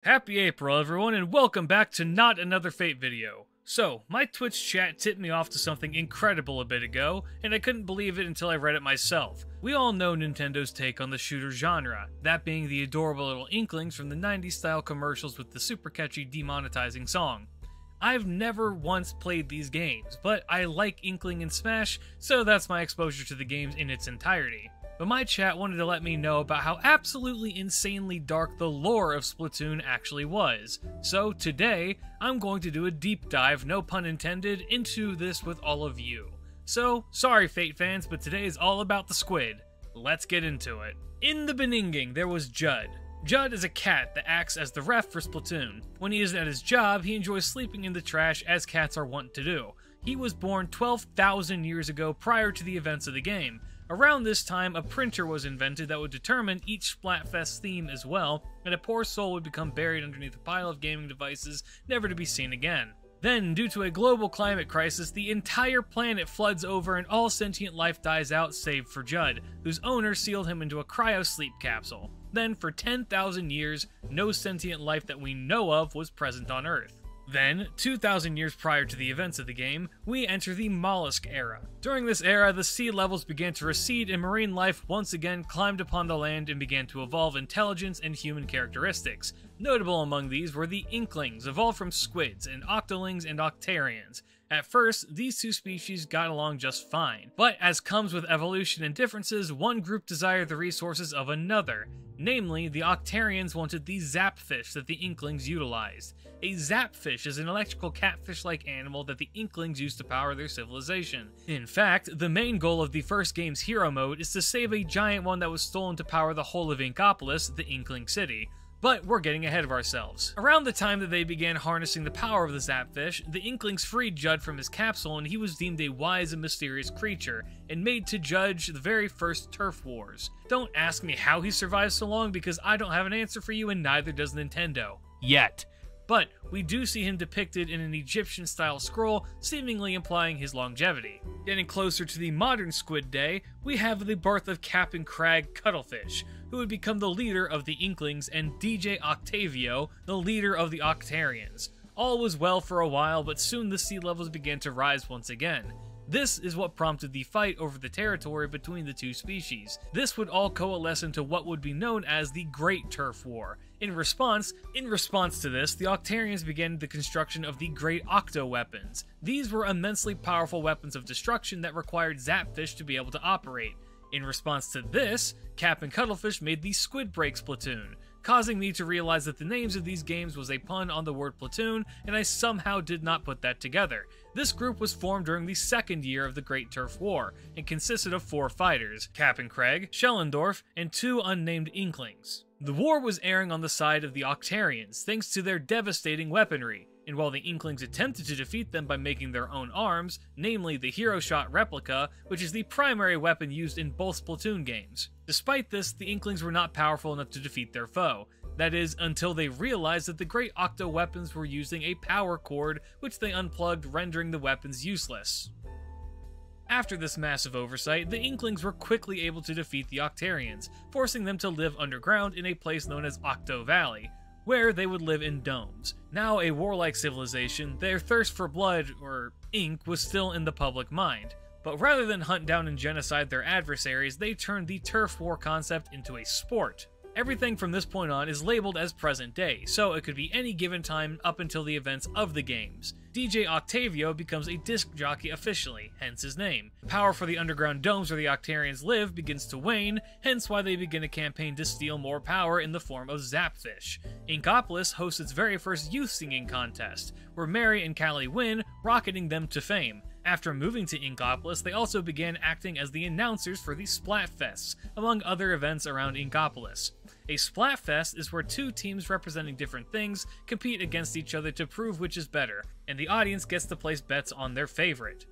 Happy April, everyone, and welcome back to Not Another Fate video. So, my Twitch chat tipped me off to something incredible a bit ago, and I couldn't believe it until I read it myself. We all know Nintendo's take on the shooter genre, that being the adorable little inklings from the 90s style commercials with the super catchy demonetizing song. I've never once played these games, but I like Inkling and Smash, so that's my exposure to the games in its entirety. But my chat wanted to let me know about how absolutely insanely dark the lore of Splatoon actually was. So today, I'm going to do a deep dive, no pun intended, into this with all of you. So, sorry Fate fans, but today is all about the squid. Let's get into it. In the beginning, there was Judd. Judd is a cat that acts as the ref for Splatoon. When he isn't at his job, he enjoys sleeping in the trash as cats are wont to do. He was born 12,000 years ago prior to the events of the game. Around this time, a printer was invented that would determine each Splatfest theme as well, and a poor soul would become buried underneath a pile of gaming devices, never to be seen again. Then, due to a global climate crisis, the entire planet floods over and all sentient life dies out save for Judd, whose owner sealed him into a cryo-sleep capsule. Then, for 10,000 years, no sentient life that we know of was present on Earth. Then, 2,000 years prior to the events of the game, we enter the Mollusk era. During this era, the sea levels began to recede and marine life once again climbed upon the land and began to evolve intelligence and human characteristics. Notable among these were the Inklings, evolved from squids, and Octolings and Octarians. At first, these two species got along just fine, but as comes with evolution and differences, one group desired the resources of another. Namely, the Octarians wanted the Zapfish that the Inklings utilized. A Zapfish is an electrical catfish-like animal that the Inklings use to power their civilization. In fact, the main goal of the first game's hero mode is to save a giant one that was stolen to power the whole of Inkopolis, the Inkling City. But we're getting ahead of ourselves. Around the time that they began harnessing the power of the Zapfish, the Inklings freed Judd from his capsule and he was deemed a wise and mysterious creature, and made to judge the very first turf wars. Don't ask me how he survived so long because I don't have an answer for you and neither does Nintendo. Yet. But we do see him depicted in an Egyptian-style scroll, seemingly implying his longevity. Getting closer to the modern Squid Day, we have the birth of Captain Crag Cuttlefish, who would become the leader of the Inklings, and DJ Octavio, the leader of the Octarians. All was well for a while, but soon the sea levels began to rise once again. This is what prompted the fight over the territory between the two species. This would all coalesce into what would be known as the Great Turf War. In response to this, the Octarians began the construction of the Great Octo Weapons. These were immensely powerful weapons of destruction that required Zapfish to be able to operate. In response to this, Captain Cuttlefish made the Squid Breaks platoon, causing me to realize that the names of these games was a pun on the word platoon, and I somehow did not put that together. This group was formed during the second year of the Great Turf War, and consisted of 4 fighters, Captain Craig, Schellendorf, and 2 unnamed Inklings. The war was airing on the side of the Octarians, thanks to their devastating weaponry, and while the Inklings attempted to defeat them by making their own arms, namely the Hero Shot replica, which is the primary weapon used in both Splatoon games. Despite this, the Inklings were not powerful enough to defeat their foe. That is, until they realized that the Great Octo Weapons were using a power cord, which they unplugged, rendering the weapons useless. After this massive oversight, the Inklings were quickly able to defeat the Octarians, forcing them to live underground in a place known as Octo Valley, where they would live in domes. Now a warlike civilization, their thirst for blood, or ink, was still in the public mind. But rather than hunt down and genocide their adversaries, they turned the turf war concept into a sport. Everything from this point on is labeled as present day, so it could be any given time up until the events of the games. DJ Octavio becomes a disc jockey officially, hence his name. Power for the underground domes where the Octarians live begins to wane, hence why they begin a campaign to steal more power in the form of Zapfish. Inkopolis hosts its very first youth singing contest, where Mary and Callie win, rocketing them to fame. After moving to Inkopolis, they also began acting as the announcers for the Splatfests, among other events around Inkopolis. A Splatfest is where 2 teams representing different things compete against each other to prove which is better, and the audience gets to place bets on their favorite.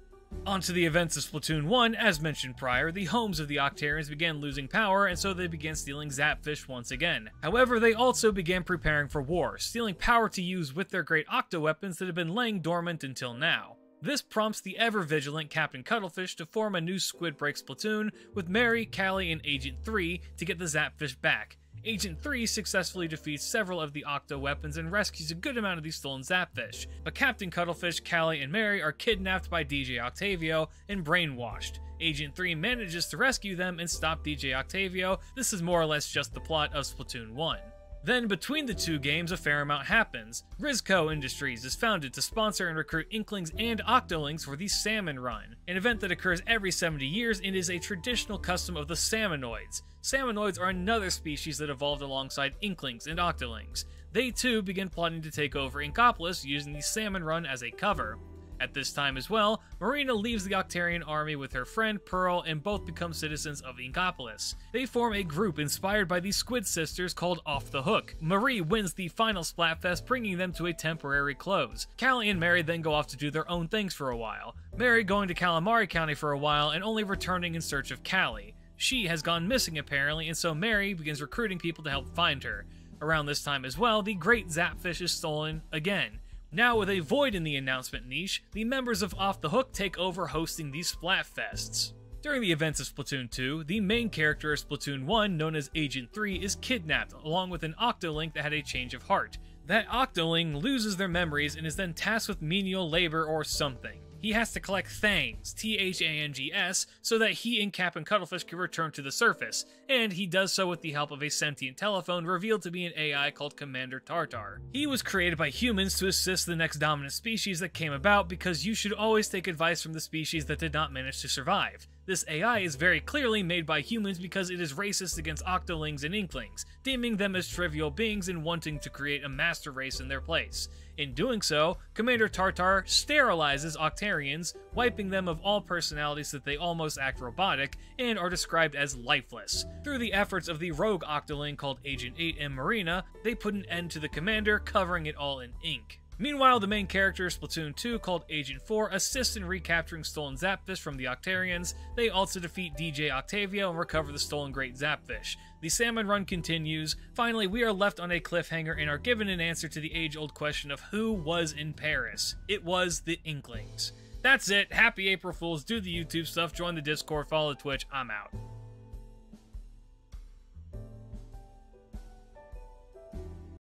On to the events of Splatoon 1, as mentioned prior, the homes of the Octarians began losing power, and so they began stealing Zapfish once again. However, they also began preparing for war, stealing power to use with their great Octo Weapons that had been laying dormant until now. This prompts the ever-vigilant Captain Cuttlefish to form a new Squid Breaks platoon with Mary, Callie, and Agent 3 to get the Zapfish back. Agent 3 successfully defeats several of the Octo weapons and rescues a good amount of the stolen Zapfish, but Captain Cuttlefish, Callie, and Mary are kidnapped by DJ Octavio and brainwashed. Agent 3 manages to rescue them and stop DJ Octavio. This is more or less just the plot of Splatoon 1. Then, between the two games, a fair amount happens. Rizco Industries is founded to sponsor and recruit Inklings and Octolings for the Salmon Run, an event that occurs every 70 years and is a traditional custom of the Salmonoids. Salmonoids are another species that evolved alongside Inklings and Octolings. They too begin plotting to take over Inkopolis using the Salmon Run as a cover. At this time as well, Marina leaves the Octarian army with her friend Pearl and both become citizens of Inkopolis. They form a group inspired by the Squid Sisters called Off the Hook. Marie wins the final Splatfest, bringing them to a temporary close. Callie and Mary then go off to do their own things for a while. Mary going to Calamari County for a while and only returning in search of Callie. She has gone missing apparently, and so Mary begins recruiting people to help find her. Around this time as well, the Great Zapfish is stolen again. Now with a void in the announcement niche, the members of Off the Hook take over hosting these Splatfests. During the events of Splatoon 2, the main character of Splatoon 1, known as Agent 3, is kidnapped, along with an Octolink that had a change of heart. That Octoling loses their memories and is then tasked with menial labor or something. He has to collect Thangs, Thangs, so that he and Captain Cuttlefish can return to the surface, and he does so with the help of a sentient telephone revealed to be an AI called Commander Tartar. He was created by humans to assist the next dominant species that came about because you should always take advice from the species that did not manage to survive. This AI is very clearly made by humans because it is racist against Octolings and Inklings, deeming them as trivial beings and wanting to create a master race in their place. In doing so, Commander Tartar sterilizes Octarians, wiping them of all personalities that they almost act robotic and are described as lifeless. Through the efforts of the rogue Octoling called Agent 8 and Marina, they put an end to the Commander, covering it all in ink. Meanwhile, the main character of Splatoon 2, called Agent 4, assists in recapturing stolen Zapfish from the Octarians. They also defeat DJ Octavio and recover the stolen Great Zapfish. The Salmon Run continues. Finally, we are left on a cliffhanger and are given an answer to the age-old question of who was in Paris. It was the Inklings. That's it. Happy April Fools. Do the YouTube stuff, join the Discord, follow the Twitch. I'm out.